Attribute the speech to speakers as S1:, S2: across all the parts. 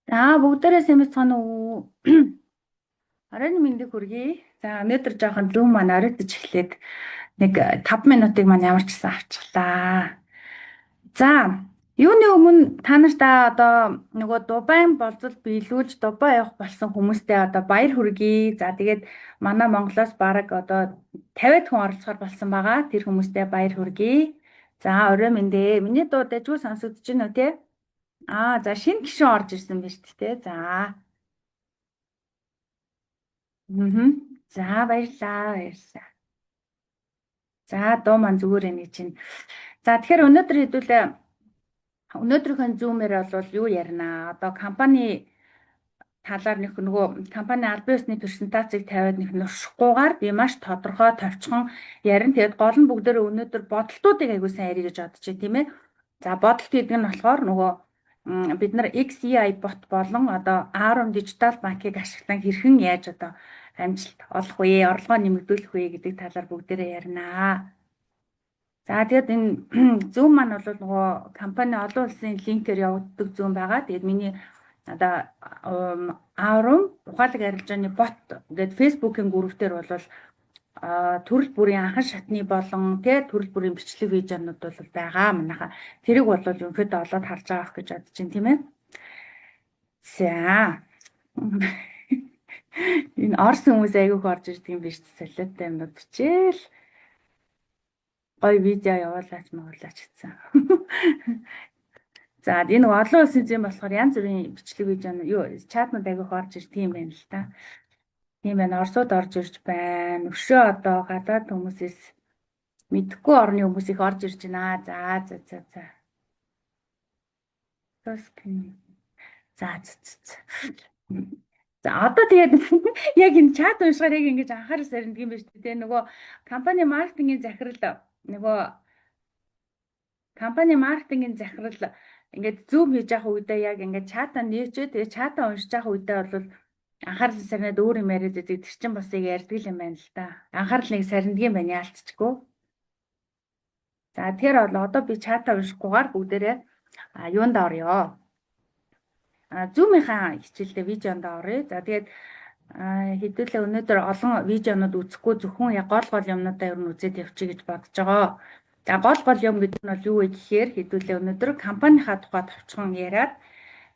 S1: За бүгдээрээ сэмэцхан уу. Оройн мэндийг хүргэе. За өнөөдөр жоохон зүүн маань оройтож эхлээд нэг 5 минутыг маань ямар ч гэсэн авчихлаа. За юуны өмнө та нартаа одоо нөгөө Дубайн болцол биелүүлж Дубай явах болсон хүмүүстээ одоо баяр хүргэе. За тэгээд манай Монголоос бараг одоо 50 хүн оролцохоор болсон байгаа. Тэр хүмүүстээ баяр хүргэе. За орой мэндээ. Миний дуу дайггүй сонсогдож байна уу те? За шинэ гишүүн орж ирсэн биз дээ. За. Мгм. За баярлаа. За дуу маань зүгээр энийг чинь. За тэгэхээр өнөөдөр хэдүүлээ өнөөдрийнхөө зүүмээр бол юу ярина? Одоо компани талаар нөгөө компани аль биесны презентацийг тавиад нуршихгүйгээр би маш тодорхой товчхон ярина. Тэгээд гол нь бүгдээрээ өнөөдөр бодолтуудыг аягүй сайн ярих гэж бодож байна тийм ээ. За бодолт гэдэг нь болохоор нөгөө бид нар XEI бот болон одоо Arum Digital банкыг ашиглан хэрхэн яаж одоо амжилт олох вэ, орлогоо нэмэгдүүлэх вэ гэдэг талаар бүгдээрээ ярина. За тэгээд энэ Zoom маань бол нөгөө компани олон улсын линкээр явагддаг Zoom байгаа. Тэгээд миний одоо Arum ухаалаг арилжааны бот гэдэг Facebook-ийн группээр бол төрөл бүрийн анхан шатны болон төрөл бүрийн бичлэг видеонууд бол байгаа манайха. Тэрийг бол ерөнхийдөө олоод харж байгаа гэж бодож байна тийм ээ. За. Энэ орс хүмүүс айгүйх орж ирдэг юм биш солиотой юм бичээл. Гоё видео явуулаач муулаач гэсэн. За энэ олон улсын зэм болохоор янз бүрийн бичлэг видео юу чатнууд айгүйх орж ирдэг юм байна л та. Тийм байна. Орсууд орж ирж байна. Өшөө одоо гадаад хүмүүсээс мэдхгүй орны хүмүүс их орж ирж байна. За. За одоо тэгээд яг энэ чат уншгаар яг ингэж анхаарал сарндаг юм байна шүү дээ. Нөгөө компани маркетингийн захирал ингээд зүүм хийж явах үедээ яг ингээд чатаа нээчээ тэгээд чатаа уншиж явах үедээ бол анхаарал сарнаад өөр юм яриад байдаг. Тэр чинь бас яг ярьдаг юм байна л да. Анхаарлыг сарндаг юм байна яалтчгүй. За тэгэхээр одоо би чатаа уншихгүйгээр бүгдээрээ юунд орё. Zoom-ийнхаа хичээлдээ видеонд оръё. За тэгээд хэдүүлээ өнөөдөр олон видеонууд үзэхгүй зөвхөн яг гол юмнуудаа ер нь үзээд явчих гэж бодож байгаа. За гол юм гэдэг нь бол юу вэ гэхээр хэдүүлээ өнөөдөр компанийнхаа тухай товчхон яриад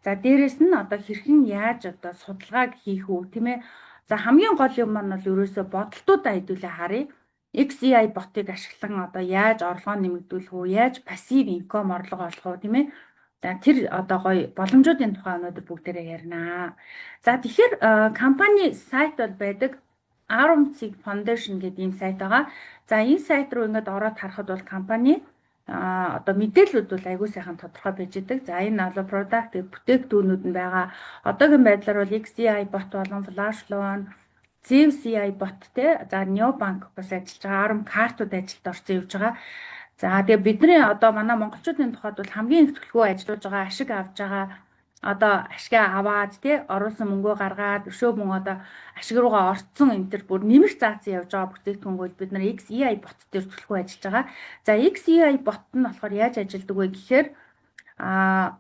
S1: за дээрэс нь одоо хэрхэн яаж одоо судалгааг хийх үү тийм ээ. За хамгийн гол юм маань бол ерөөсөө бодолтуудаа хэдүүлээ харъя. XEI ботыг ашиглан одоо яаж орлогоо нэмэгдүүлэх үү, яаж пассив инком орлого олох уу тийм ээ. За тэр одоо гоё боломжуудын тухай өнөөдөр бүгдээрээ ярина. За тэгэхээр компани сайт бол байдаг Arum Sig Foundation гэдэг ийм сайт байгаа. За энэ сайт руу ингээд ороод харахад бол компани одоо мэдээлэлүүд бол аягүй сайхан тодорхой байж идэг. За энэ бол product бүтээгдэхүүнүүд нь байгаа. Одоогийн байдлаар бол XCI bot болон Flash Loan, ZCI bot те. За Neobank бас ажиллаж байгаа. Arum картууд ажилд орсон явж байгаа. За тэгээ бидний одоо манай монголчуудын тухайд бол хамгийн их төлхөө ажиллаж байгаа, ашиг авж байгаа одоо ашгаа аваад оруулсан мөнгөө гаргаад өшөө мөн одоо ашиг руугаа орцсон энэ төр бүр нэмэх заасан явж байгаа бүтээгдэхүүнгүүд бид нар XEI бот дээр төлхөө ажиллаж байгаа. За XEI бот нь болохоор яаж ажилладаг вэ гэхээр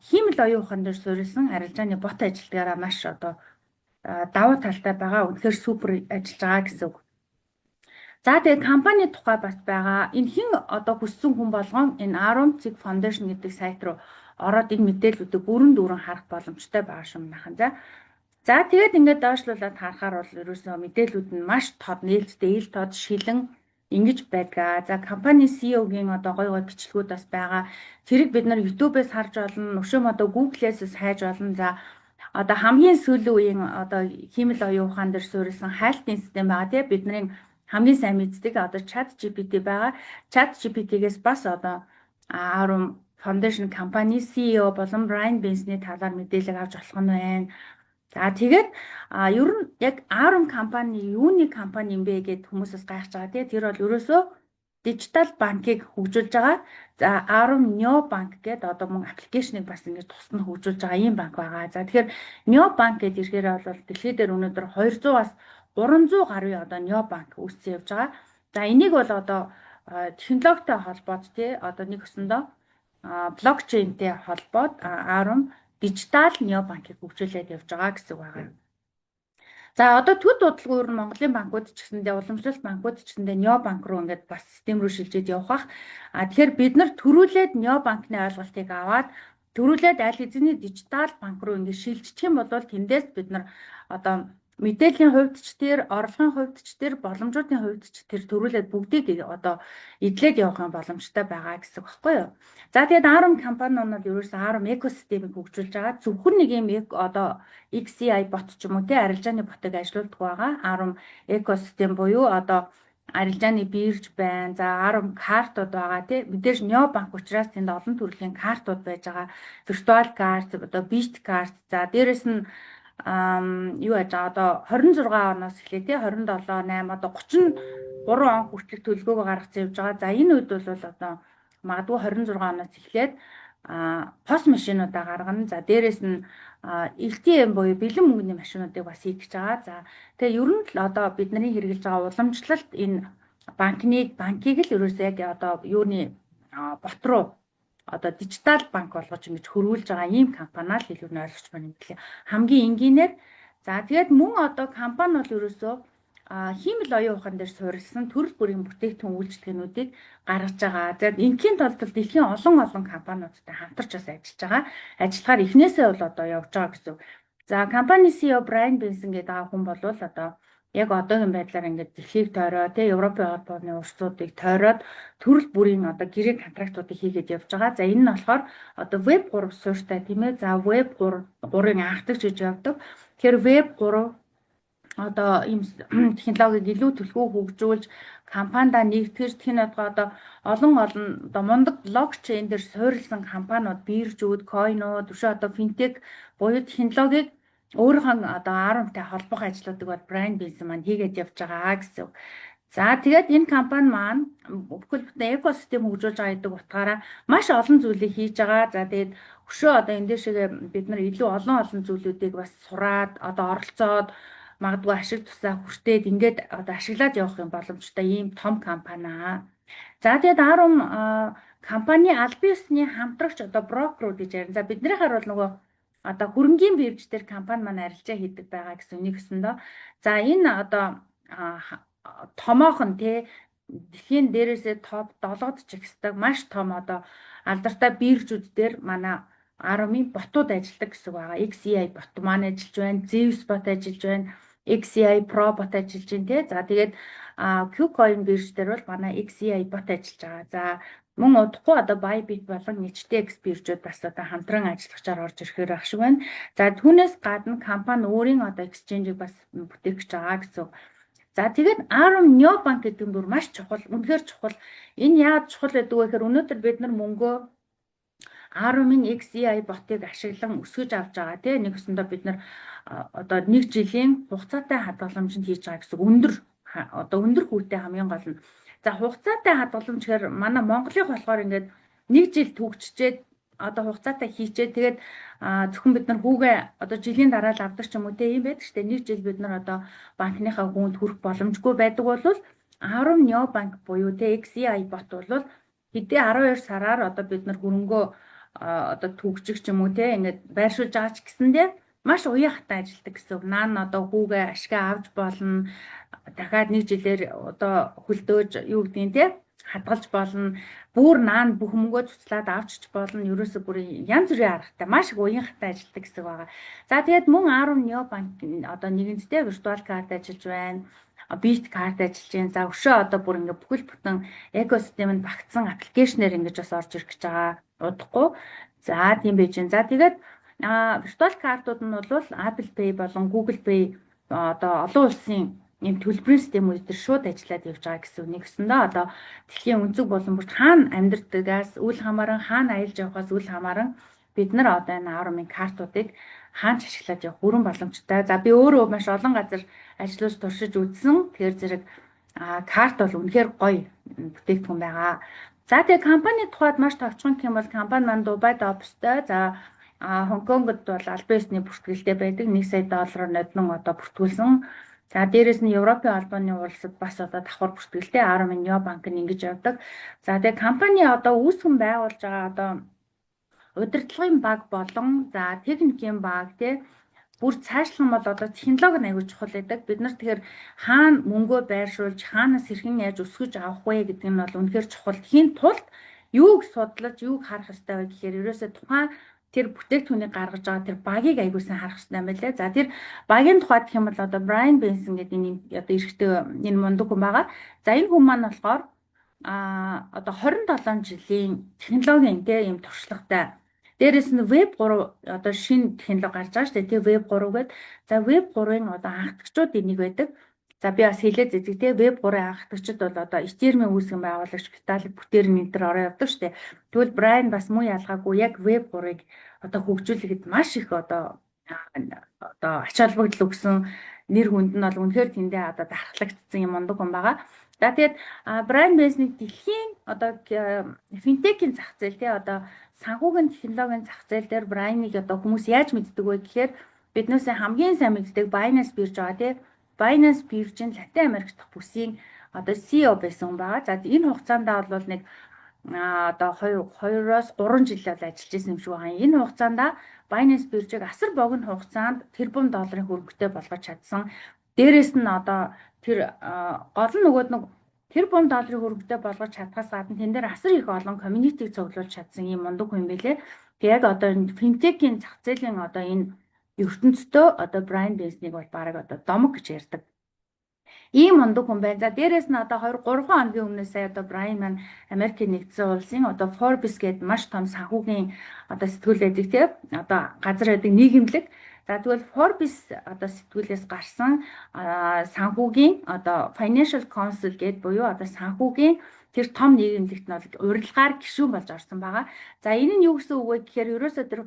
S1: хиймэл оюун ухаан дээр суурилсан арилжааны бот ажилтгаараа маш одоо давуу талтай байгаа. Үнэхээр супер ажиллаж байгаа гэсэн үг. За тэгээд компани тухай бас байгаа. Энэ хэн одоо хүссэн хүн болгон энэ Arum Sig Foundation гэдэг сайт руу ороод энэ мэдээллүүдийг бүрэн дүүрэн харах боломжтой байгаа шүү манайхан. За тэгээд ингээд доошлуулад харахаар бол ерөөсөө мэдээллүүд нь маш тод нээлттэй, ил тод шилэн ингэж байдаг. За компани CEO-гийн одоо гой бичлэгүүд бас байгаа. Тэрийг бид нар YouTube-ээс харж олно, өшөөм одоо Google-ээс хайж олно. За одоо хамгийн сүүлийн үеийн одоо хиймэл оюун ухаан дээр суурилсан хайлтын систем байгаа тийм бидний хамгийн сайн мэддэг одоо ChatGPT байгаа. ChatGPT-гээс бас одоо Arum Foundation компани CEO болон Brian Benson-ы талаар мэдээлэл авч болох нь байна. За тэгээд ер нь яг Arum компани юуны компани юм бэ гэд хүмүүсээс гайхаж байгаа тийм тэр бол ерөөсөө дижитал банкыг хөгжүүлж байгаа. За Arum Neo Bank гэдэг одоо мөн аппликейшнийг бас ингэж тусна хөгжүүлж байгаа ийм банк байгаа. За тэгэхээр Neo Bank гэдэг ихээр бол дэлхийд дээр өнөөдөр 200-аас 300 гаруй одоо Neo Bank үүссэн явж байгаа. За энийг бол одоо технологитой холбоод одоо нэг өсөндөө блокчейнтэй холбоод Arum дижитал необанкыг хөгжүүлээд явж байгаа гэсэн үг байна. За одоо төд удалгүй ер нь Монголын банкуд ч гэсэндээ уламжлалт банкуд ч гэсэндээ необанк руу ингээд бас систем рүү шилжиж явах бах. Тэгэхээр бид нар төрүүлээд необанкны ойлголтыг аваад төрүүлээд аль хэзээ дижитал банк руу ингээд шилжчих юм бол тэндээс бид нар одоо мэдээллийн хувьд ч тэр, орлогын хувьд ч тэр, боломжуудын хувьд ч тэр төрүүлээд бүгдийг одоо эдлээд явах юм боломжтой байгаа гэсэн үг байхгүй юу? За тэгээд ARM компани нь бол ерөөсөө ARM экосистемийг хөгжүүлж байгаа. Зөвхөн нэг юм одоо XCI бот ч юм уу те арилжааны ботыг ажилуулдаг байгаа. ARM экосистем буюу одоо арилжааны бирж байна. За ARM картууд байгаа те. Мэдээж необанк учраас тэнд олон төрлийн картууд байж байгаа. Virtual card, одоо Bit card. За дээрэс нь юу яаж байгаа одоо 26 оноос эхлээ тий 27 8 одоо 33 он хүртэлх төлөвлөгөөгөө гаргацсан явж байгаа. За энэ үед бол одоо магадгүй 26 оноос эхлээд POS машинуудаа гаргана. За дээрэс нь ATM буюу бэлэн мөнгөний машинуудыг бас хийх гэж байгаа. За тэгээ ер нь л одоо бидний хэрэгжилж байгаа уламжлалт энэ банкийг л ерөөсөө яг одоо юуны бот руу одоо дижитал банк болгож ингэж хөрвүүлж байгаа ийм компаниа л илүү нь ойлгож байна юм гэлээ. Хамгийн энгийнээр за тэгээд мөн одоо компани бол ерөөсөө хиймэл оюун ухаан дээр суурилсан төрөл бүрийн бүтээгдэхүүн үйлчлэгээнүүдийг гаргаж байгаа. За ингийн тулд дэлхийн олон компаниудтай хамтарч бас ажиллаж байгаа. Ажиллахаар эхнээсээ бол одоо явж байгаа гэсэн. За компани CEO Брайан Бенсон гэдэг хүн бол одоо яг одоогийн байдлаар ингээд дэлхийг тойроо тий Европын холбооны улсуудыг тойроод төрөл бүрийн одоо гэрээ контрактуудыг хийгээд явж байгаа. За энэ нь болохоор одоо веб 3 суурьтай тийм ээ. За веб 3-ын анхдагч гэж явдаг. Тэгэхээр веб 3 одоо ийм технологиг илүү төлхөө хөгжүүлж компанида нэгтгэж тэнэдгээ одоо олон одоо мундаг блокчейн дээр суурилсан компаниуд биржүүд, койнууд, өшөө одоо финтек буюу технологиг өөрийнхөө одоо ARM-тай холбох ажлуудыг бол Брайан Бенсон маань хийгээд явж байгаа гэсэн. За тэгээд энэ компани маань бүхэл бүтэн экосистем хөгжүүлж байгаа гэдэг утгаараа маш олон зүйлийг хийж байгаа. За тэгээд өшөө одоо энэ дэшегээ бид нар илүү олон зүйлүүдийг бас сураад одоо оролцоод магадгүй ашиг тусаа хүртээд ингээд одоо ашиглаад явах юм боломжтой ийм том компани аа. За тэгээд ARM компани аль биесны хамтрагч одоо брокерууд гэж ярина. За биднийхээр бол нөгөө одоо хөрөнгийн бирж дээр компани маань арилжаа хийдэг байгаа гэсэн үнийг өсөндөө. За энэ одоо томоохон тий дэлхийн дээрээсээ топ 7-д ч ихсдэг маш том одоо алдартай биржүүд дээр манай ARM-ийн ботууд ажилладаг гэсэн байгаа. XCI бот маань ажиллаж байна, Zeus бот ажиллаж байна, XCI Pro бот ажиллаж байна тий. За тэгээд KuCoin бирж дээр бол манай XCI бот ажиллаж байгаа. За мөн удахгүй одоо Bybit болон HTX биржүүд бас одоо хамтран ажиллагчаар орж ирэхээр ах шиг байна. За түүнээс гадна компани өөрийн одоо exchange-ийг бас бүтээх гэж байгаа гэсэн. За тэгээд ARM Neobank гэдэг нь бүр маш чухал, үнэхээр чухал. Энэ яагаад чухал гэдэг вэ гэхээр өнөөдөр бид нар мөнгөө ARM-ын XCI ботыг ашиглан өсгөж авч байгаа тийм нэг өсөндөө бид нар одоо 1 жилийн хугацаатай хадгаламжинд хийж байгаа гэсэн өндөр хүүтэй хамгийн гол нь. За хугацаатай хадгаламж гэхээр манай Монголын болохоор ингээд 1 жил төгсчээд одоо хугацаатай хийчээ тэгээд зөвхөн бид нар хүүгээ одоо жилийн дараа л авдаг ч юм уу тийм байдаг шүү дээ. 1 жил бид нар одоо банкныхаа хүүнд хүрэх боломжгүй байдаг бол ARM Neobank буюу XCI бот бол хэдий 12 сараар одоо бид нар хөрөнгөө одоо төгсчих ч юм уу тийм ингээд байршуулж байгаа ч гэсэндээ маш уяахтай ажилдаг гэсэн. Наан одоо хүүгээ ашгаа авч болно. Дахиад 1 жилээр одоо хөлдөөж юу гэдгийг те хадгалж болно. Бүр наан бүх мөнгөө цуцлаад авчиж болно. Ерөөсөө бүр янз бүрийн аргатай маш их уяахтай ажилдаг гэсэн байгаа. За тэгээд мөн ARM Neobank одоо нэгэнтээ virtual card ажиллаж байна. Bit card ажиллаж байна. За өшөө одоо бүр ингээ бүхэл бүтэн экосистемд багтсан аппликейшнээр ингэж бас орж ирэх гэж байгаа. Удахгүй. За тийм байж байна. За тэгээд virtual card-ууд нь бол Apple Pay болон Google Pay одоо олон улсын ийм төлбөрийн системүүд төр шууд ажиллаад явж байгаа гэсэн үг өсөндөө одоо дэлхийн өнцөг болон бүрт хаана амьдрдагаас үл хамааран хаана аялж явахаас үл хамааран бид нар одоо энэ ARM-ын картуудыг хаанч ашиглаж явах бүрэн боломжтой. За би өөрөө маш олон газар ажиллаж туршиж үзсэн. Тэгэхээр зэрэг карт бол үнэхээр гоё бүтээгдэхүүн байгаа. За тэгээ компани тухайд маш товчхон гэх юм бол компани маань Дубайд офистой. За Хонконгод бол аль биесний бүртгэлтэй байдаг. $1 сая ноднон одоо бүртгүүлсэн. За дээрэс нь Европын албаны улсад бас одоо давхар бүртгэлтэй ARM Neobank нь ингэж явдаг. За тэгээ компани одоо үүсгэн байгуулж байгаа одоо удирдлагын баг болон за техникийн баг тий бүр цаашлах нь бол одоо технологи аягүй чухал байдаг. Бид нар тэгэхээр хаана мөнгөө байршуулж, хаанаас хэрхэн яаж өсгөж авах вэ гэдэг нь бол үнэхээр чухал. Тхийн тулд юуг судлаж, юуг харах хэрэгтэй вэ гэхээр ерөөсөө тухайн тэр бүтээгдэхүүнийг гаргаж байгаа тэр багийг аягуулсан харах хэрэгтэй юм байна лээ. За тэр багийн тухайд гэх юм бол одоо Брайан Бенсон гэдэг энэ одоо эрэгтэй энэ мундаг хүн байгаа. За энэ хүн маань болохоор одоо 27 жилийн технологийн тийм юм туршлагатай. Дээрээс нь веб 3 одоо шинэ технологи гарч байгаа шүү дээ. Тэгээ веб 3 гэдэг. За веб 3-ын одоо анхдагчдын нэг байдаг. За би бас хэлээд зэдэг тий веб 3-ын анхдагчид бол одоо Ethereum-ийн үүсгэн байгуулагч Vitalik Buterin энэ төр ороо явдаг шүү дээ. Тэгвэл Brian бас муу ялгаагүй яг веб 3-ыг одоо хөгжүүлэхэд маш их одоо ач холбогдол өгсөн нэр хүнд нь бол үнэхээр тэндээ одоо дархлагдсан юм ундаг хүн байгаа. За тэгээд Brian Benson-ыг дэлхийн одоо финтекийн зах зээл тий одоо санхүүгийн технологийн зах зээл дээр Brian-ыг одоо хүмүүс яаж мэддэг вэ гэхээр биднээс хамгийн сайн мэддэг Binance бирж байгаа тий Binance биржийн Латин Америк дахь бүсийн одоо CEO байсан хүн байгаа. За энэ хугацаанд бол нэг одоо 2-оос 3 жил бол ажиллаж исэн юм шиг байгаа. Энэ хугацаанд Binance биржийг асар богино хугацаанд тэрбум долларын хөрөнгөтэй болгож чадсан. Дээрээс нь одоо тэр гол нь нөгөөд нэг тэрбум долларын хөрөнгөтэй болгож чадхаас гадна тэн дээр асар их олон community-г цуглуулж чадсан юм мундаг хүн байлээ. Тэг яг одоо энэ финтекийн зах зээлийн одоо энэ ертөнцийн одоо Brian Benson-ыг бол бараг одоо домог гэж ярьдаг. Ийм мундаг хүн байна. За дээрээс нь одоо 2-3 хоногийн өмнөөс сая одоо Brian маань Америкийн нэгдсэн улсын одоо Forbes гэдэг маш том санхүүгийн одоо сэтгүүл байдаг тийм одоо газар байдаг нийгэмлэг. За тэгвэл Forbes одоо сэтгүүлээс гарсан санхүүгийн одоо Financial Council гэдэг буюу одоо санхүүгийн тэр том нийгэмлэгт нь бол урилгаар гишүүн болж орсон байгаа. За энэ нь юу гэсэн үг вэ гэхээр ерөөсөө тэр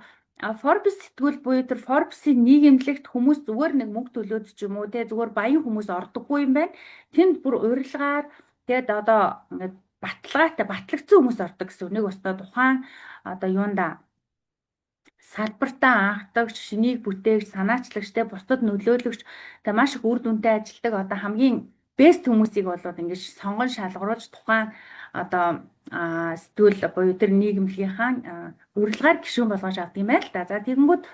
S1: Forbes сэтгүүл буюу тэр Forbes-ийн нийгэмлэгт хүмүүс зүгээр нэг мөнгө төлөөд ч юм уу те зүгээр баян хүмүүс ордоггүй юм байна. Тэнд бүр урилгаар тэгээд одоо ингээд батлагдсан хүмүүс ордог гэсэн үнийг өстой тухайн одоо юунда салбартаа анхдагч, шинийг бүтээгч, санаачлагч те бусдад нөлөөлөгч тэгээ маш их үр дүнтэй ажилтдаг одоо хамгийн бест хүмүүсийг болоод ингэж сонгон шалгаруулж тухайн одоо сэтгүүл буюу тэр нийгэмлэгийнхаа урилгаар гишүүн болгож авдаг юм байл та. За тэгэнгүүт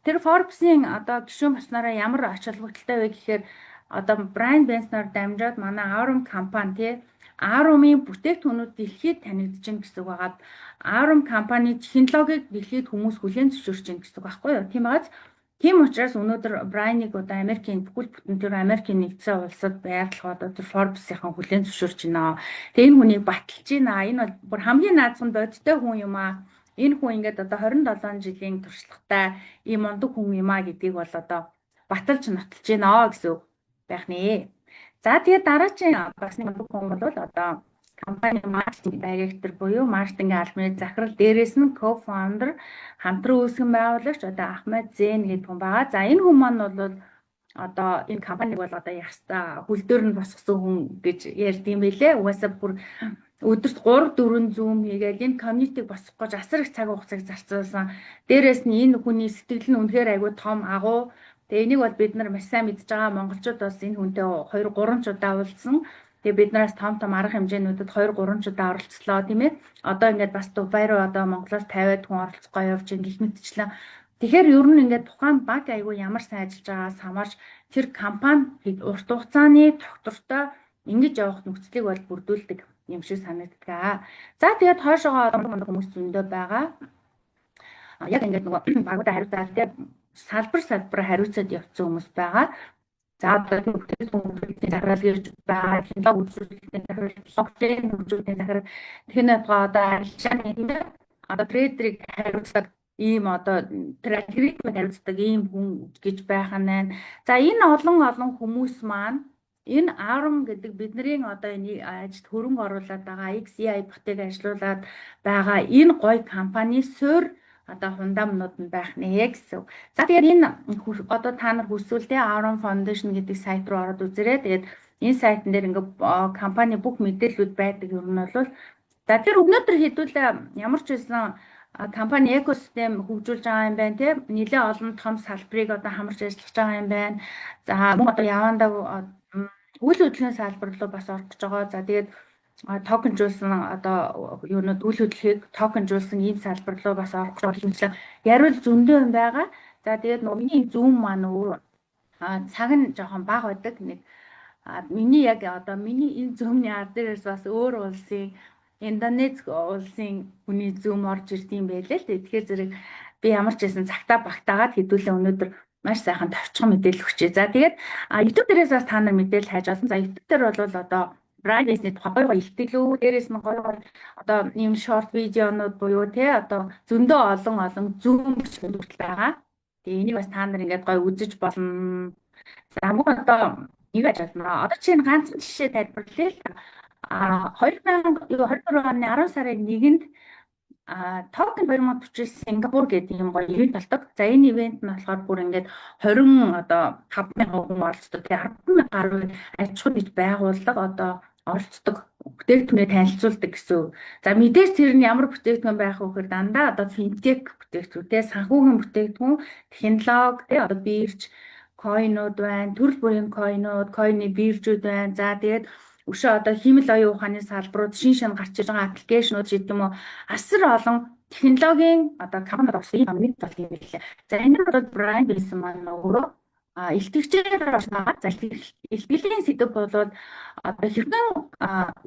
S1: тэр Forbes-ийн одоо гишүүн болснороо ямар ач холбогдолтой вэ гэхээр одоо Brian Benson-оор дамжаад манай Aurum компани тий Aurum-ийн бүтээгдэхүүнүүд дэлхийд танигдж байна гэсэн үг байгаад Aurum компани технологиг дэлхийд хүмүүс хүлээн зөвшөөрч байна гэсэн үг байхгүй юу? Тийм байгааз тийм учраас өнөөдөр Brian-ыг одоо Америкийн бүхэл бүтэн тэр Америкийн нэгдсэн улсад байрлах одоо тэр Forbes-ийн хүлээн зөвшөөрч байна. Тэгээ энэ хүнийг баталж байна. Энэ бол бүр хамгийн наадах нь бодтой хүн юм аа. Энэ хүн ингээд одоо 27 жилийн туршлагатай ийм мундаг хүн юм аа гэдгийг бол одоо баталж нотолж байна гэсэн үг байх нэ. За тэгээд дараагийн бас нэг хүн бол одоо компани маркетинг директор буюу маркетингийн албаны захирал дээрээс нь co-founder хамтран үүсгэн байгуулагч одоо Ахмад Зэн гэдэг хүн байгаа. За энэ хүн маань бол одоо энэ компаниг бол одоо яста хөлдөр нь босгосон хүн гэж ярьд юм байлээ. Угаасаа бүр өдөрт 3-4 зүүм хийгээл энэ community босгох гэж асар их цаг хугацааг зарцуулсан. Дээрээс нь энэ хүний сэтгэл нь үнэхээр айгүй том агуу. Тэгээ энийг бол бид нар маш сайн мэдж байгаа. Монголчууд бас энэ хүнтэй 2-3 ч удаа уулзсан. Тэгээ бид нараас том арга хэмжээнүүдэд 2-3 ч удаа оролцлоо тийм ээ. Одоо ингээд бас Дубай руу одоо Монголоос 50-аад хүн оролцгоо явж ин гэх мэтчлэн. Тэгэхээр ер нь ингээд тухайн баг айгүй ямар сайн ажиллаж байгаагаас хамаарч тэр компани урт хугацааны доктортой ингэж явах нөхцөлийг бол бүрдүүлдэг юм шиг санагддаг. За тэгээд хойшоогоо хүмүүс зөндөө байгаа. Яг ингээд нөгөө багуудаа хариуцаад тэгээд салбар хариуцаад явцсан хүмүүс байгаа. За одоо бүтээгдэхүүн захирал гэж байгаа, технологи үйлчлүүлэлтийн захирал, блокчейн хөгжүүлэлтийн захирал, технологи одоо арилжааны одоо трейдерийг хариуцдаг ийм одоо тэр алгоритмыг хариуцдаг ийм хүн гэж байх нь байна. За энэ олон хүмүүс маань энэ Aurum гэдэг бидний одоо энэ ажилд хөрөнгө оруулаад байгаа XAI ботыг ажилуулад байгаа энэ гоё компани суурь одоо хундамнууд нь байх нэ гэсэн. За тэгээд энэ одоо та нар хүсвэл тэ Aurum Foundation гэдэг сайт руу ороод үзээрэй. Тэгээд энэ сайтн дээр ингээ компани бүх мэдээллүүд байдаг юм нь бол за тэр өнөөдөр хэдүүлээ ямар ч байсан компани экосистем хөгжүүлж байгаа юм байна тийм нэлээ олон том салбарыг одоо хамарч ажиллаж байгаа юм байна. За мөн одоо явандаа үйл хөдлөлийн салбар руу бас орж байгаа. За тэгээд токенжуулсан одоо юунууд үйл хөдлөлийг токенжуулсан ийм салбар руу бас орох боломжтой. Ярил зөндөө юм байгаа. За тэгээд нөгөө миний зүүн маань өөр цаг нь жоохон бага байдаг. Нэг миний яг одоо миний энэ зүүмний ард дээрээс бас өөр улсын Индонез улсын хүний зүүм орж ирдэм байлээ л. Тэгэхээр зэрэг би ямар ч байсан цагтаа багтаагаад хэдүүлээ өнөөдөр маш сайхан товчхон мэдээлэл өгчээ. За тэгээд YouTube дээрээс бас та нар мэдээлэл хайж олсон. За YouTube дээр бол одоо бранд бизнесний тухай гоё илтгэлүү, дээрээс нь гоё одоо ийм шорт видеонууд буюу те одоо зөндөө олон зүүм гэж хэлбэл байгаа. Тэгээ энийг бас та нар ингээд гоё үзэж болно. За мөн одоо нэг ажил байна. Одоо чинь ганцхан жишээ тайлбарлая л. 2023 оны 10 сарын 1-нд Токен 2049 Сингапур гэдэг юм гоё ивент болдог. За энэ ивент нь болохоор бүр ингээд 20 одоо 5,000 хүн оролцдог. Тэгээ 10,000 гаруй аж ахуй гэж байгууллага одоо оролцдог. Бүтээгдэхүүнээ танилцуулдаг гэсэн. За мэдээж тэр нь ямар бүтээгдэхүүн байх вэ гэхээр дандаа одоо финтек бүтээгдэхүүнтэй санхүүгийн бүтээгдэхүүн, технологи, тэгээ одоо бирж, койнууд байна, төрөл бүрийн койнууд, койны биржүүд байна. За тэгээд өшөө одоо хиймэл оюун ухааны салбарууд шин гарч ирж байгаа аппликейшнууд гэдэг юм уу асар олон технологийн одоо компаниуд орсон юм нэг тал юм билээ. За энэ бол бранд бизнес маань өөрөө илтгэгчээр орсноо. За илтгэлийн сэдв бол одоо хэрхэн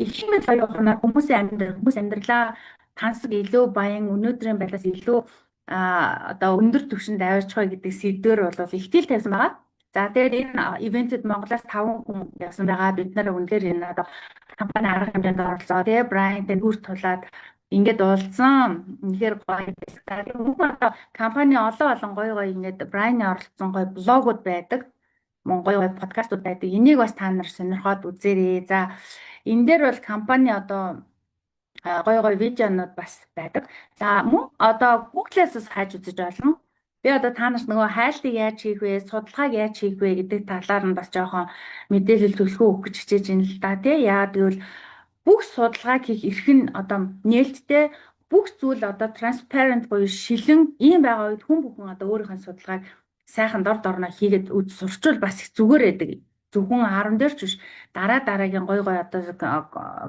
S1: хиймэл оюун ухаанаар хүмүүсийн амьдралаа тансаг илүү баян өнөөдрийн байдлаас илүү одоо өндөр түвшинд аваачих вэ гэдэг сэдвээр бол ихтэл тавьсан байгаа. За тэгээд энэ ивентэд Монголоос 5 хүн явсан байгаа. Бид нар үнэхээр энэ одоо компани арга хэмжээнд оролцоо тэгээ брандтэй нүүр тулаад ингээд уулзсан. Үнэхээр гоё байсан. Тэгээд мөн одоо компани олон гоё ингээд брандны оролцсон гоё блогууд байдаг. Мөн гоё подкастууд байдаг. Энийг бас та нар сонирхоод үзээрэй. За энэ дээр бол компани одоо гоё видеонууд бас байдаг. За мөн одоо Google-аас хайж үзэж болно. Би одоо та нарт нөгөө хайлтыг яаж хийх вэ, судалгааг яаж хийх вэ гэдэг талаар нь бас жоохон мэдээлэл төлхөө өгөх гэж хичээж байна л да тий. Яагаад гэвэл бүх судалгааг хийх эрх нь одоо нээлттэй бүх зүйл одоо transparent буюу шилэн ийм байгаа үед хүн бүхэн одоо өөрийнхөө судалгааг сайхан дор дорноо хийгээд сурчвал бас их зүгээр байдаг. Зөвхөн 10 дээр ч биш дараагийн гоё одоо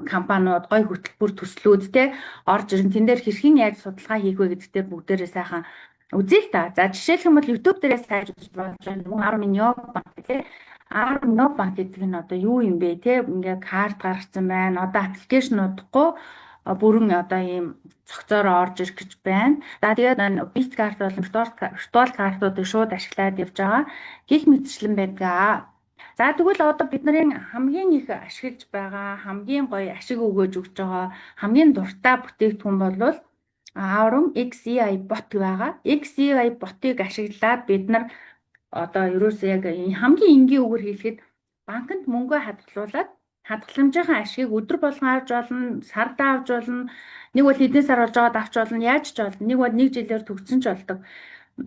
S1: компаниуд гоё хөтөлбөр төслүүд те орж ирэн тэн дээр хэрхэн яаж судалгаа хийх вэ гэдэг дээр бүгдээрээ сайхан үзье л та. За жишээлх юм бол YouTube дээрээс хайж үзэж болж байна. Мөн 10 минь банк те 10 минь банк гэдэг нь одоо юу юм бэ те ингээ карт гаргацсан байна. Одоо аппликейшн удахгүй бүрэн одоо ийм цогцоор орж ирэх гэж байна. За тэгээд бит карт болон виртуал картуудыг шууд ашиглаад явж байгаа. Гэх мэтчлэн байдаг. За тэгвэл одоо бидний хамгийн их ашиглаж байгаа, хамгийн гоё ашиг өгөөж өгч байгаа, хамгийн дуртай бүтээгдэхүүн бол Aurum XEI bot байгаа. XEI bot-ыг ашиглаад бид нар одоо ерөөсөө яг хамгийн энгийн үгээр хэлэхэд банкнд мөнгөө хадгалуулаад хадгаламжийн ашгийг өдөр болгон авч болно, сард авч болно. Нэг бол хэдэн сар болж байгаад авч болно, яаж ч болно. Нэг бол нэг жилээр төгссөн ч болдог.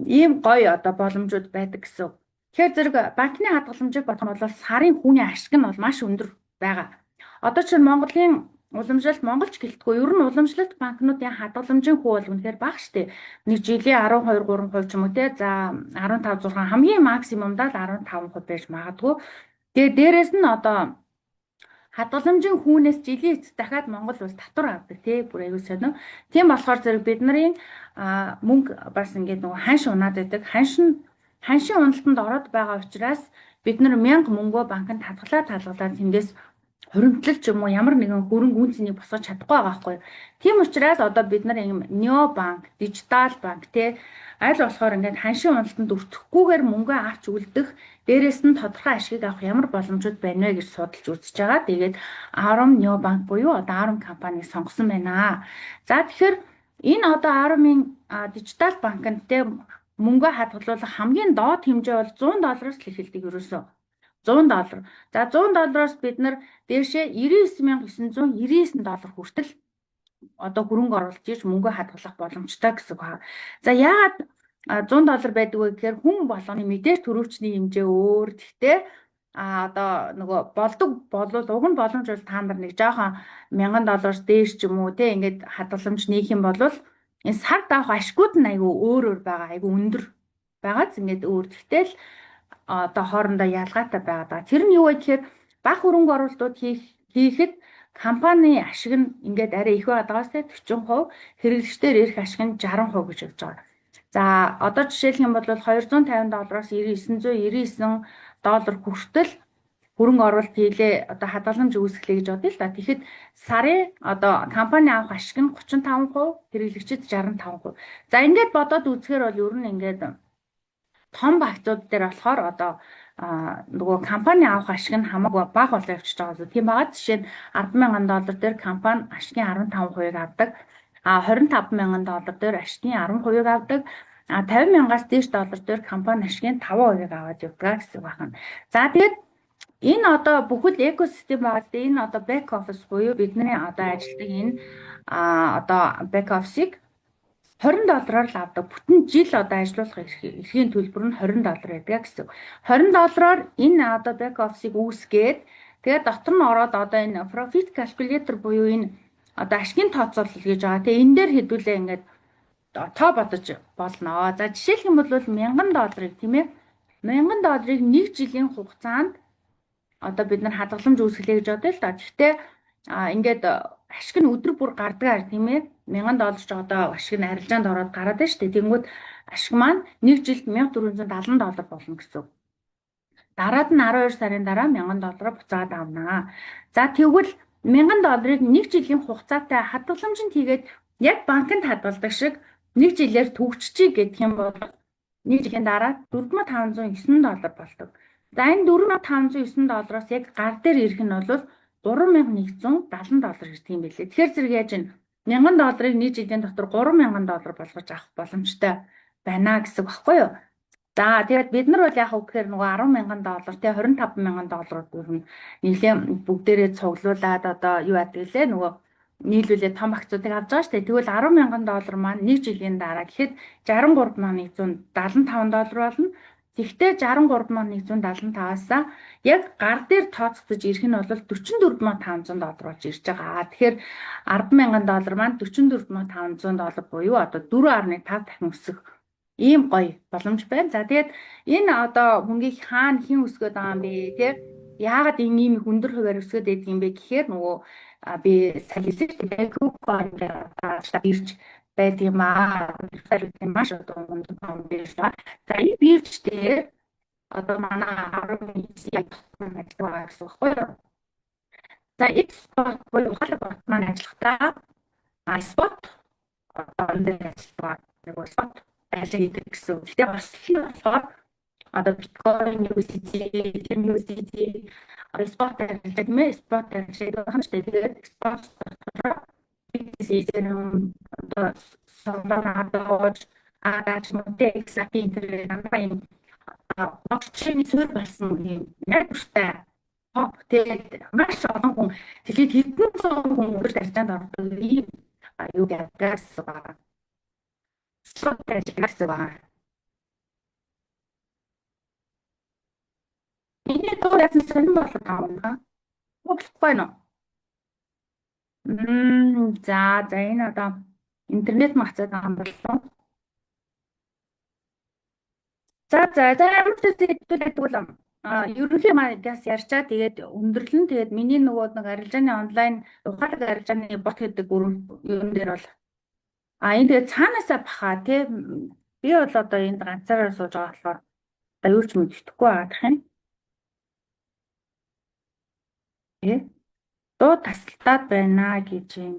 S1: Ийм гоё одоо боломжууд байдаг гэсэн. Тэгэхээр зэрэг банкны хадгаламжийг бодох нь бол сарын хүүний ашиг нь бол маш өндөр байгаа. Одоо чинь Монголын уламжлалт монголч гэлтгүй ер нь уламжлалт банкнуудын хадгаламжийн хүү бол үнэхээр бага штэ. Нэг жилийн 12-3% ч юм уу те. За 15-6 хамгийн максимумдаа л 15% байж магадгүй. Тэгээ дээрэс нь одоо хадгаламжийн хүүнээс жилийн эцэс дахиад Монгол улс татвар авдаг тий бүр аюул сонио. Тийм болохоор зэрэг бидний мөнгө бас ингээд нөгөө ханш унаад байдаг. Ханшийн уналтанд ороод байгаа учраас бид нар 1000 мөнгөө банкнд хадгалаад тэндээс хуримтлал ч юм уу ямар нэгэн хөрөнгө үнцнийг босгож чадахгүй байгаа байхгүй. Тийм учраас одоо бид нар ийм необанк, дижитал банк тий аль болохоор ингээд ханшийн уналтанд өртөхгүйгээр мөнгөө авч үлдэх, дээрээс нь тодорхой ашиг авах ямар боломжууд байна вэ гэж судалж үзэж байгаа. Тэгээд Aurum необанк буюу одоо Aurum компанийг сонгосон байна. За тэгэхээр энэ одоо Aurum-ын дижитал банкнд тий мөнгөө хадгалуулах хамгийн доод хэмжээ бол $100-аас л эхэлдэг ерөөсөө. $100. За $100-аас бид нар дээшээ $99,999 хүртэл одоо хөрөнгө оруулж иж мөнгө хадгалах боломжтой гэсэн байна. За яагаад $100 байдаг вэ гэхээр хүн болгоны мэдээж төрөвчний хэмжээ өөр. Гэхдээ одоо нөгөө болдог болвол уг нь боломж бол та нар нэг жоохон $1000 дээш ч юм уу те ингээд хадгаламж нээх юм бол энэ сард авах ашгууд нь айгүй өөр байгаа. Айгүй өндөр байгааз ингээд өөр. Гэтэл одоо хоорондоо ялгаатай байгаа. Тэр нь юу вэ гэхээр бага хөрөнгө оруулалтууд хийхэд компани ашиг нь ингээд арай их байгаадаас 40%, хэрэглэгчдээр ирэх ашиг нь 60% гэж явж байгаа. За одоо жишээлх юм бол $250-аас $999 хүртэл хөрөнгө оруулалт хийлээ, одоо хадгаламж үүсгэлээ гэж бодъё л да. Тэгэхэд сарын одоо компани авах ашиг нь 35%, хэрэглэгчид 65%. За ингээд бодоод үзэхээр бол ер нь ингээд том багцууд дээр болохоор одоо нөгөө компани авах ашиг нь хамаагүй бага болоо явчихж байгаа зү. Тийм байгаа. Жишээ нь $10,000 дээр компани ашигын 15%-ыг авдаг. $25,000 дээр ашигын 10%-ыг авдаг. $50,000-аас дээш доллар дээр компани ашигын 5%-ыг аваад явдаг гэсэн байна. За тэгээд энэ одоо бүхэл экосистем байгаа. Энэ одоо back office буюу бидний одоо ажилладаг энэ одоо back office-ыг $20-аар л авдаг. Бүтэн жил одоо ажилуулах эрхийн төлбөр нь $20 байдаг гэсэн. $20-аар энэ одоо back office-ыг үүсгээд тэгээд дотор нь ороод одоо энэ profit calculator буюу энэ одоо ашигын тооцоолол гэж байгаа. Тэгээ энэ дээр хэдүүлээ ингээд тоо бодож болно. За жишээлх юм бол $1,000 тийм ээ. $1,000-ыг 1 жилийн хугацаанд одоо бид нар хадгаламж үүсгэлээ гэж бодъё л да. Гэхдээ ингээд ашиг нь өдөр бүр гардгаар тийм ээ. $1,000 ч одоо ашиг нь арилжаанд ороод гараад байна шүү дээ. Тэнгүүд ашиг маань 1 жилд $1,470 болно гэсэн. Дараад нь 12 сарын дараа $1,000 буцаад авнаа. За тэгвэл $1,000-ыг 1 жилийн хугацаатай хадгаламжинд хийгээд яг банкнд хадгалдаг шиг 1 жилээр төгсчихье гэх юм бол 1 жилийн дараа $4,509 болдог. За энэ $4,509-оос яг гар дээр ирэх нь бол $3,170 ирдэг юм билээ. Тэгэхээр зэрэг яаж вэ? $1,000-ыг 1 жилийн дотор $3,000 болгож авах боломжтой байна гэсэн үг баггүй юу? За тэгээд бид нар бол яг үгээр нөгөө $10,000 те $25,000 нь нийлээ бүгдээрээ цуглуулад одоо юу яадаг лээ нөгөө нийлүүлээ том акцуудыг авч байгаа шүү дээ. Тэгвэл $10,000 маань 1 жилийн дараа гэхэд $63,175 болно. Тэгтээ $63,175-аас яг гар дээр тооцогдож ирэх нь бол $44,500 болж ирж байгаа. Тэгэхээр $10,000 маань $44,500 буюу одоо 4.5 дахин өсөх ийм гоё боломж байна. За тэгээд энэ одоо мөнгийг хаана хэн өсгöd байгаа юм бэ те? Яагаад энэ ийм их өндөр хувиар өсгöd байдаг юм бэ гэхээр нөгөө би сая хэлсэн Coin дээр ирж байдаг юм аа. Маш одоо өндөр том бирж ба. За энэ бирж дээр одоо манай 10 яг ажиллагаа гэсэн баггүй юу? За Xspot буюу ухаалаг бот маань ажиллахдаа iSpot одоо энэ ажиллагаа нэг spot ажилладаг гэсэн. Тэгтээ бас хин болохоор одоо Bitcoin, USDT, Ethereum USDT, Spot ажилладаг юм ээ. Spot ажилладаг юм шүү дээ. Тэгээд Spot дотор Ethereum одоо Solana Doge агаач мөнтэй XRP интернет намаа юм блокчейн суурь болсон юм яг бүртээ топ тэгээд маш олон хүн тэгээд хэдэн зуун хүн өөрт арчаанд ордог ийм юу гэдгээс байгаа. Стратегиас байгаа. Энэ тоо яасан сонирн болоод байгаа юм аа. Болохгүй нөө. За энэ одоо интернет махцаад байгаа юм болов. За ямар ч зүйл хэдүүлээд ерөнхий маягаас ярьчаа тэгээд өндөрлөн тэгээд миний нөгөө нэг арилжааны онлайн ухаалаг арилжааны бот гэдэг юм дээр бол энэ тэгээд цаанаасаа баха тий би бол одоо энд ганцаараа сууж байгаа болохоор одоо юу ч мэддэхгүй байгаадах юм. Дуу тасалтаад байна гэж юм.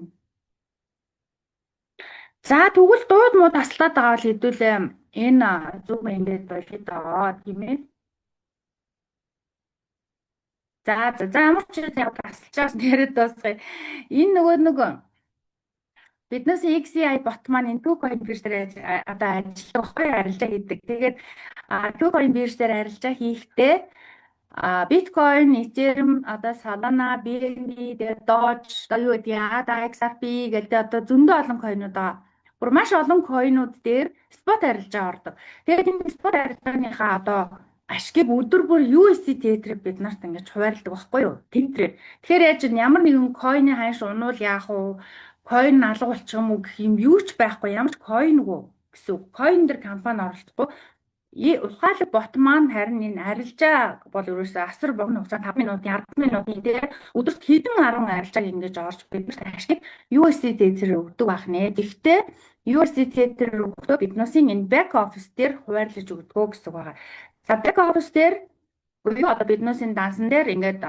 S1: За тэгвэл дууд муу тасалтаад байгаа бол хэдүүлээ энэ зүг ингээд болоод байгаа тийм ээ. За ямар ч зүйл яг тасалчаас нэрэд дуусгая. Энэ нөгөө биднээс XCI бот маань энэ Bitcoin бирж дээр одоо ажиллах байхгүй арилжаа хийдэг. Тэгээд Bitcoin бирж дээр арилжаа хийхдээ Bitcoin, Ethereum, одоо Solana, BNB, тэгээд Doge, одоо юу гэдэг ADA, XRP гэдэг одоо зөндөө олон койнууд байгаа. Бүр маш олон койнууд дээр спот арилжаа ордог. Тэгээд энэ спот арилжааныхаа одоо ашгийг өдөр бүр USDT дээр бид нарт ингэж хуваарладаг байхгүй юу? Тэмдрээ. Тэгэхээр яаж ямар нэгэн койны ханш унуул яах вэ? Койн алга болчих юм уу гэх юм юу ч байхгүй. Ямар ч койн үгүй гэсэн үг. Койн дээр компани оролцохгүй. ухаалаг бот маань харин энэ арилжаа бол ерөөсөө асар богино хугацаа 5 минутын 10 минутын тэгээ өдөрт хэдэн 10 арилжааг ингэж орж биднэрт ашиг USDT зэрэг өгдөг байх нэ. Гэхдээ USDT зэрэг өгөхдөө биднээсийн энэ back office дээр хуваарлаж өгдөг гэсэн байгаа. За back office дээр юу одоо биднээсийн дансан дээр ингээд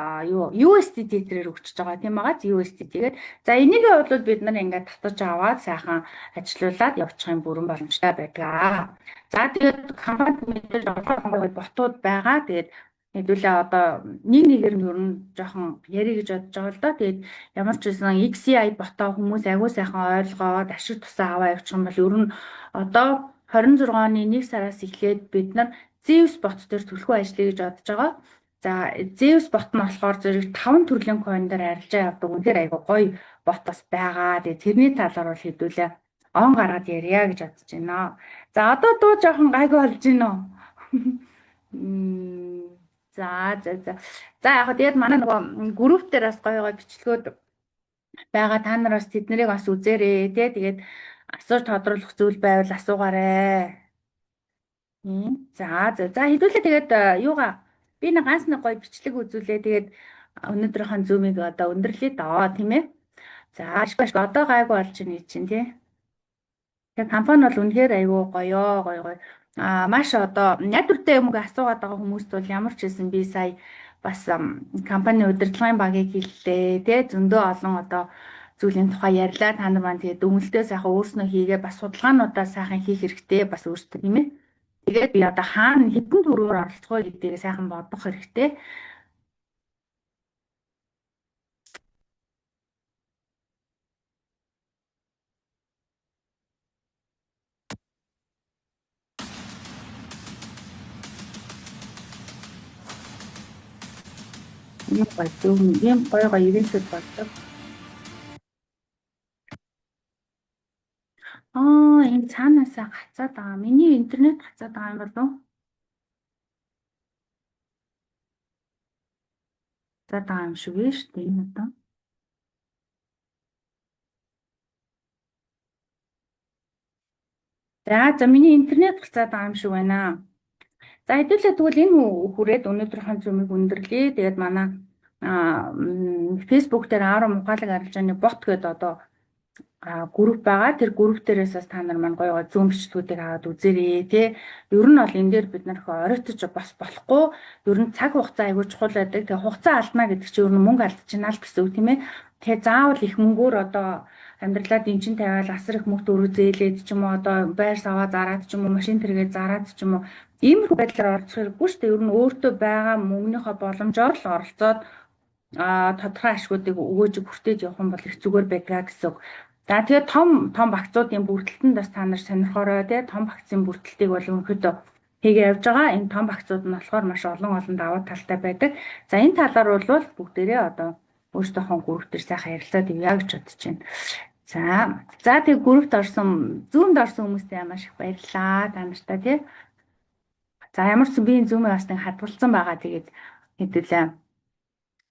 S1: USDT зэрэг өгчөж байгаа тийм байгаа. USDT-гээд за энийгээ бол бид нар ингээд татаж аваад сайхан ажилуулад явуучих бүрэн боломжтой байдаг. За тэгээд компанид мэдээж олон ботууд байгаа. Тэгээд хэдүүлээ одоо нэг нэгээр нь ер нь жоохон яри гэж бодож байгаа л доо. Тэгээд ямар ч байсан XCI ботоо хүмүүс агуу сайхан ойлгоод ашиг тусаа аваа явуучих юм бол ер нь одоо 26 оны 1 сараас эхлээд бид нар Zeus бот дээр төлхөө ажиллая гэж бодож байгаа. За Zeus бот нь болохоор зэрэг 5 төрлийн coin дээр арилжаа явдаг. Үнэхээр айгу гоё бот бас байгаа. Тэгээд тэрний талаар бол хэдүүлээ он гаргаад ярья гэж бодож байна. За одоо дуу жоохон гайгүй болж байна уу? За. За яг тэгээд манай нөгөө групп дээр бас гоё бичлэгүүд байгаа. Та нар бас тэднийг бас үзээрэй тий. Тэгээд асууж тодруулах зүйл байвал асуугаарай. За хэдүүлээ тэгээд юугаа би нэг ганц нэг гоё бичлэг үзүүлээ. Тэгээд өнөөдрийнхөө зумыг одоо өндөрлөе доо тийм ээ. За ашиг одоо гайгүй болж байна чинь тий. Тэгээд компани бол үнэхээр аюу гоё. Маш одоо найдвартай юм асуугаад байгаа хүмүүст бол ямар ч хэлсэн би сая бас компани удирдлагын багийг хэллээ тий. Зөндөө олон одоо зүйлийн тухай ярьлаа. Та нар маань тэгээд дүгнэлтээ сайхан өөрснөө хийгээ бас судалгаануудаа сайхан хийх хэрэгтэй бас өөрсдөө тийм ээ. Тэгээд би одоо хаана хэдэн төрөөр оролцох вэ гэдгийг сайхан бодох хэрэгтэй. Ийм гоё ивэнтүүд болдог. Энэ цаанаасаа гацаад байгаа. Миний интернет гацаад байгаа юм болов уу? За байгаа юм шиг ээ шүү дээ энэ одоо. За миний интернет гацаад байгаа юм шиг байна. За хэдүүлээ тэгвэл энэ хүрээд өнөөдрийнхөө зумыг өндөрлөе. Тэгээд манай Facebook дээр 10 ухаалаг арилжааны бот гэдэг одоо групп байгаа. Тэр групп дээрээс бас та нар маань гоё зүүн бичлэгүүдийг аваад үзээрэй тий. Ер нь бол энэ дээр бид нар оройтож бас болохгүй. Ер нь цаг хугацаа аягүй чухал байдаг. Тэгээ хугацаа алдна гэдэг чинь ер нь мөнгө алдчихна л гэсэн үг тийм ээ. Тэгээ заавал их мөнгөөр одоо амьдралаа дэнчин тавиал асар их мөнгө төрөө зээлээд ч юм уу одоо байр саваа зараад ч юм уу машин тэргээ зараад ч юм уу иймэрхүү байдлаар орчих хэрэггүй шүү дээ. Ер нь өөртөө байгаа мөнгөнийхөө боломжоор л оролцоод тодорхой ашгуудыг өгөөж бүртээж явах юм бол их зүгээр байдгаа гэсэн үг. За тэгээд том багцуудын бүрдэлтэнд бас та нар сонирхорой тий. Том багцын бүрдэлтийг бол өнөөхдөө хийгээ явж байгаа. Энэ том багцууд нь болохоор маш олон давуу талтай байдаг. За энэ талаар бол бүгдээрээ одоо өөрсдийнхөө групп дээр сайхан ярилцаад ивья гэж бодож байна. За тэгээд группт орсон зүүмд орсон хүмүүстээ маш их баярлалаа та нартай тий. За ямар ч би энэ зүүмээ бас нэг хадгалсан байгаа. Тэгээд хэдүүлээ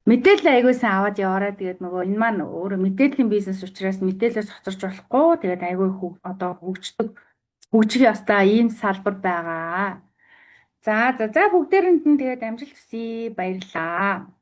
S1: мэдээлэл аягуулсан аваад яваарай. Тэгээд нөгөө энэ маань өөрөө мэдээллийн бизнес учраас мэдээлэлээс хоцорч болохгүй. Тэгээд аягүй одоо хөгжих ёстой ийм салбар байгаа. За бүгдээрэнд нь тэгээд амжилт хүсье. Баярлалаа.